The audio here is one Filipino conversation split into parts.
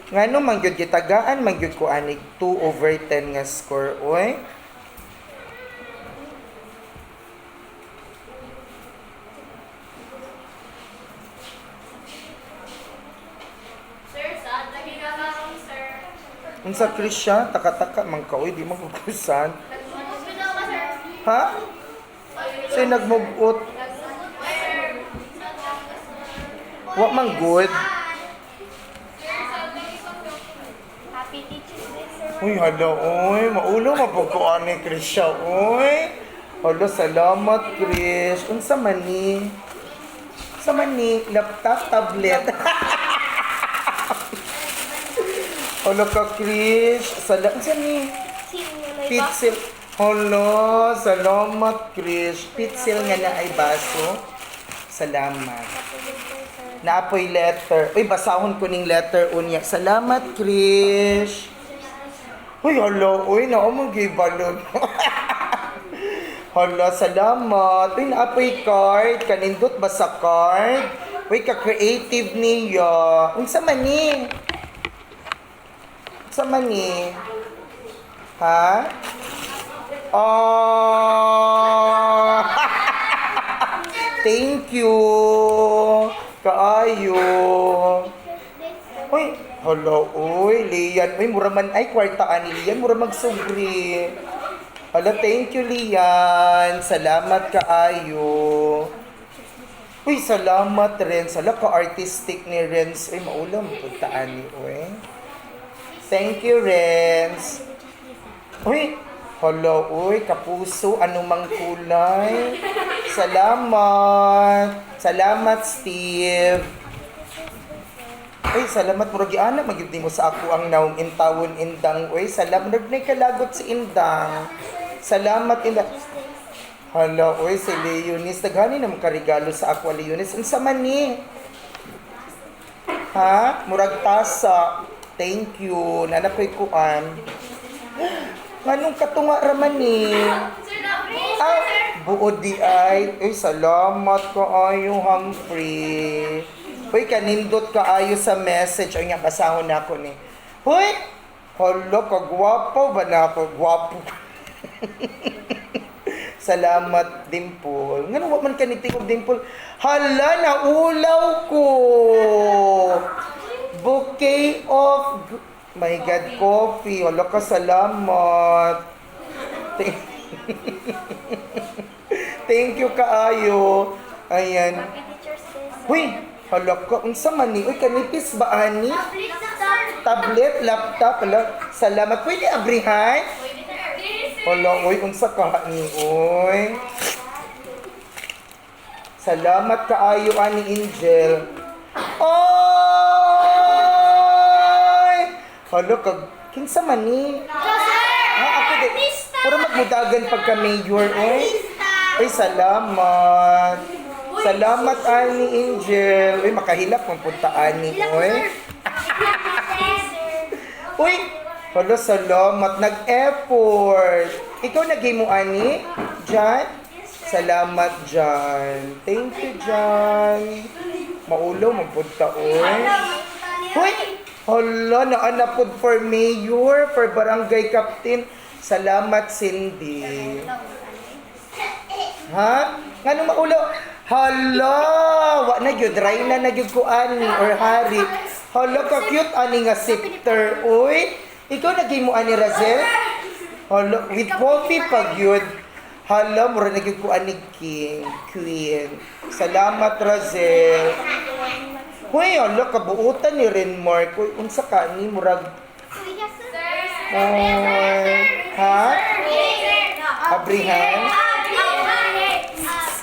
Ngano man gyud gitagaan man gyud ko anig 2/10 nga score oy. Sir, saan nahiga ka kami, sir? Unsa Krisya taka-taka man ka oy di magugusan. Hospital ka, sir? Ha? Say nagmugot. Wa man good. Happy Teacher's Day, sir. Uy, hala, oy. Maulo, mapagkuhan ni Chris siya, oy. Hala, salamat, Chris. Unsa man ni? Unsa man ni? Laptop, tablet. Hala ka, Chris. Unsa ni? Pitsil. Hala, salamat, Chris. Pitsil nga na ay baso. Salamat. Naapoy letter. Uy, basahon ko ning letter unya. Salamat, Chris. Uy, hala, uy, naamang gibalon. Hala, salamat. Uy, naapoy card. Kanindot ba sa card? Uy, ka-creative niya. Unsa man ni? Unsa man ni? Ha? Oh! Thank you. Kaayo. Uy, hala, uy, Lian. Uy, mura man, ay, kwartaan ni Lian, mura magsubri. Hala, thank you, Lian. Salamat kaayo. Uy, salamat, Renz. Hala, ka-artistic ni Renz. Uy, maulam, puntaan ni, uy. Thank you, Renz. Uy, hala, uy, kapuso, anumang kulay. Salamat. Salamat, Steve. Uy, salamat murag ana magyud mo sa ako ang naong intawon indang. Uy, salamat nagnay kalagot si Indang. Salamat Indang. Hala, uy, si Leonis daghani na magkarigalo sa ako, Leonis. Unsa man ni? Ha? Murag tasa. Thank you. Nanapoy kuan. Nganong katunga raman ni? Ah, buod di ay. Uy, salamat kaayo, Humphrey. Uy, kanindot kaayo sa message. Uy, nga, basahon na ako ni. Uy! Hala, kagwapo ba na ako? Gwapo. Salamat, Dimple. Nga naman man kanitikog, Dimple. Hala, naulaw ko! Bouquet of... My God, coffee. Hala ka, salamat. Thank you kaayo. Ayan. Uy, hala ka. Unsa man ni? Uy, kanipis ba ani? Tablet, laptop. Hala, salamat. Pwede abrihan? Hala, uy, unsa ka ni? Uy. Salamat kaayo ani Angel. Oy! Hala ka. Kinsa man ni? Ako di. Para magmudagan pagka mayor, eh. Ay, salamat. Salamat, Ani Angel. Uy, makahilap kung punta, Ani, oy. Uy, hala, salamat. Nag-effort. Ikaw nag-game mo, Ani? Jan? Salamat, Jan. Thank you, Jan. Maulo, magpunta, oy. Uy, hala, naanapod for mayor, for barangay captain. Salamat, Cindy. Ha? Ngano maulo? Hala, wa na gyud dry na gyud ko ani or hari. Hala ka cute ani nga sifter. Uy, ikaw nagay mo ani Razel? Hala, with coffee pag yun. Hala, mura na gyud ko ani king, queen. Salamat Razel. Uy, hala kabuutan ni Renmark. Uy, unsa ka ni murag ha? Abrihan?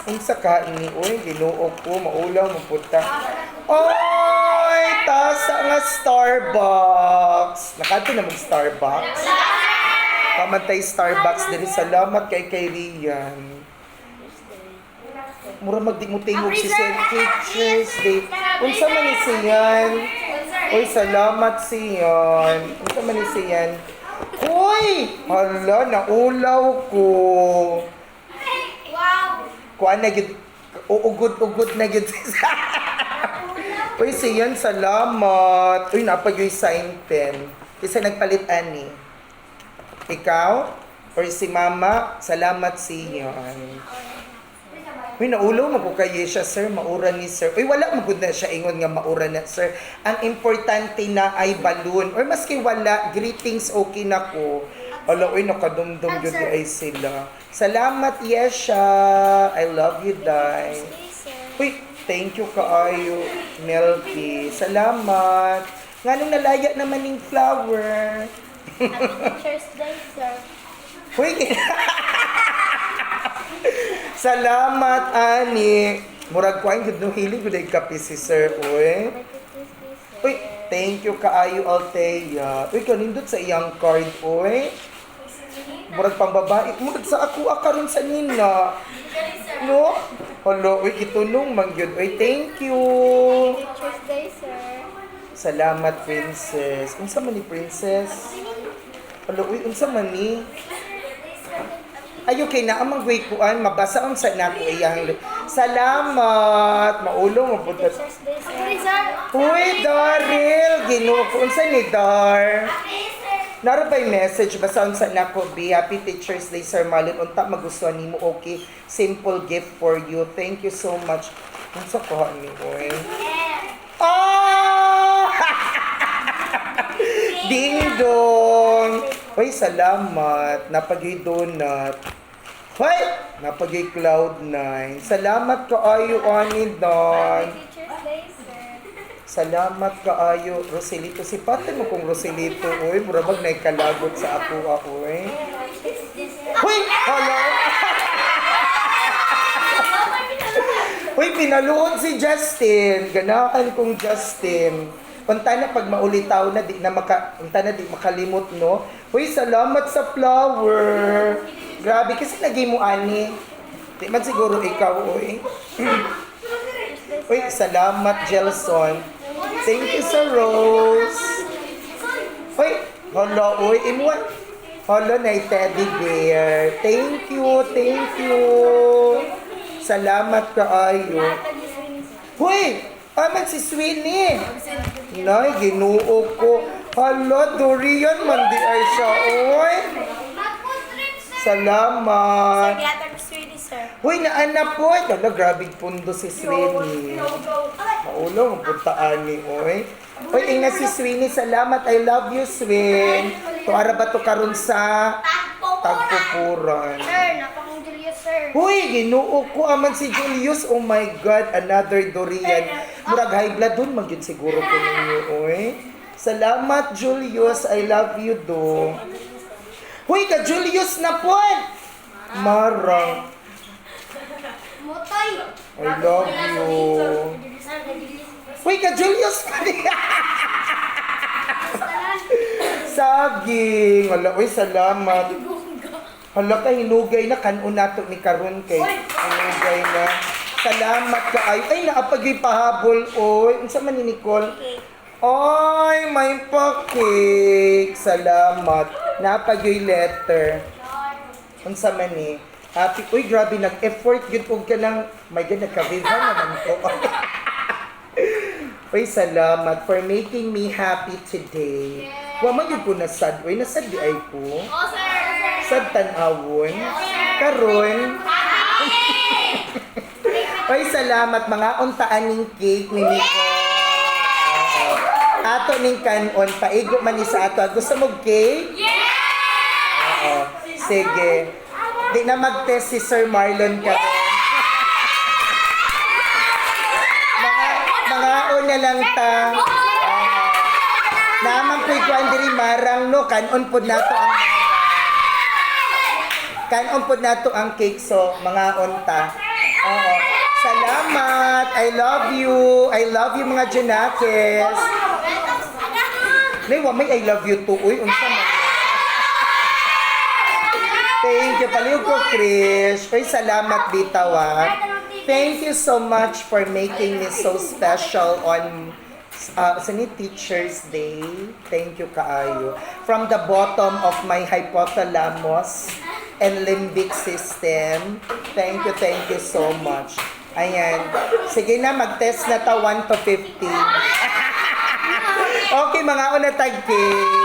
Unsa ka ni? Uy, ginuo ko, maulaw, mapunta. Oy, tasa nga Starbucks. Nakato na mag Starbucks. Pamantay Starbucks diri. Salamat kay Rian. Mura magdi mo tingog si St. Teacher's Day. Unsa man ni siyan? Uy, salamat siyan. Unsa man ni siyan? Uy! Hala, naulaw ko. Kuan na gid uugod-ugod na gid. Uy, siyan, salamat. Uy, napag yung sign pen. Kasi nagpalit ani. Ikaw? Or si mama? Salamat siyan. Uy, naulo mo ko kayo siya, sir. Maura ni sir. Uy, wala magud na siya ingon nga maura na, sir. Ang importante na ay balloon. Or maski wala, greetings okay na ko. Ala, uy, nakadumdum yun ay sila. Salamat, Yesha. I love you, Day. Uy, thank you kaayo, Melky. Salamat. Nga nung nalaya naman ng flower. Teacher's Day, sir. Uy, salamat, Ani. Murag ko ang gudong hilig ko dahil kape si Sir, uy. Uy, thank you kaayo, Althea. Uy, kanindot sa iyang card, uy. Murag pang babae. Murag sa ako, akaron sa nina. No? Hello, uy, itunong mangyod. Uy, thank you. Teacher's Day, sir. Salamat, Princess. Unsa man ni Princess? Hello, uy, unsa man ni? Ay, okay na. Amang way kuan, mabasa ang sa nako iyang. Salamat. Maulong mo po. Teacher's Day, sir. Uy, Daryl. Ginoo ko. Unsa ni Dar? Naro ba'y message? Basta unsa nako, be. Happy Teacher's Day, Sir Marlon. Unta magustuhan nimo, okay. Simple gift for you. Thank you so much. Unsa ko ni, uy? Ah! Ding dong. Uy, salamat. Napagay donut. Hoy! Napagay Cloud9. Salamat kaayo, Ani Don. Teacher's Day, sir. Salamat kaayo, Roselito. Si pati mo kung Roselito, uy. Murabag na ikalagot sa ako, uy. Uy! Hello! Uy, pinaluod si Justin. Ganahan kong Justin. Punta na pag maulitaw na, di makalimot, no? Uy, salamat sa flower. Grabe, kasi lagi mo, Ani. Di man siguro ikaw, uy. Uy, salamat, Jelson. Thank you sa Rose. Uy, hala, uy. Imuwan. Hala na teddy bear. Thank you, thank you. Salamat kaayo. Uy, aman si Sweeney. Nay, ginuo ko. Hala, Dorian, mandi ay siya, uy. Salamat. Sir. Uy, naana po. Dala, grabing pundo si Sweeney. Maulong, puntaan ni, uy. Uy, ina si Sweeney, salamat. I love you, Sween. Tuara ba to karon sa Tagpupuran? Sir, napakang Julius, sir. Uy, ginuo ko aman si Julius. Oh my God, another Dorian. Murag high blood dun, magyud siguro ko ninyo, uy. Salamat, Julius. I love you, do. Uy, ka Julius na po. Marang. Motoy. I love you. Uy, ka Julius ka Saging. Hala, uy, salamat. Hala ka, hinugay na. Kanon nato ni Karon kay. Hinugay na. Salamat ka. Ay, naapagay pahabol. Oy, unsa man ni Nicole? Ay, may pa-cake. Salamat. Naapagay letter. Unsa man ni? Happy. Uy, grabe, nag-effort. Yun po ka ng, my God, nagka-viva naman ko. Uy, salamat for making me happy today. Wa man yun po nasad. Uy, nasad di ay ko. Oh, sir. Sad tanawon. Karon. Uy, salamat mga untaan ning cake ni Nico. Ato ning kanon, paigo man ni sa ato. Gusto mo cake? Oo. Sige. Di na mag-test si Sir Marlon ka rin. Mga una lang ta. Naman ko'y kuwan diri marang no, kanon pod nato ang cake, so mga unta. Oo. Salamat. I love you. I love you mga Junakis. Nay, wa may I love you too. Uy, unsa man. Thank you. Paliw ko, Krish. Uy, salamat, Bitawa. Thank you so much for making me so special on sa ni Teacher's Day. Thank you, kaayo. From the bottom of my hypothalamus and limbic system. Thank you so much. Ayan. Sige na, mag-test na ta 1 to 50. Okay, mga una tag cake.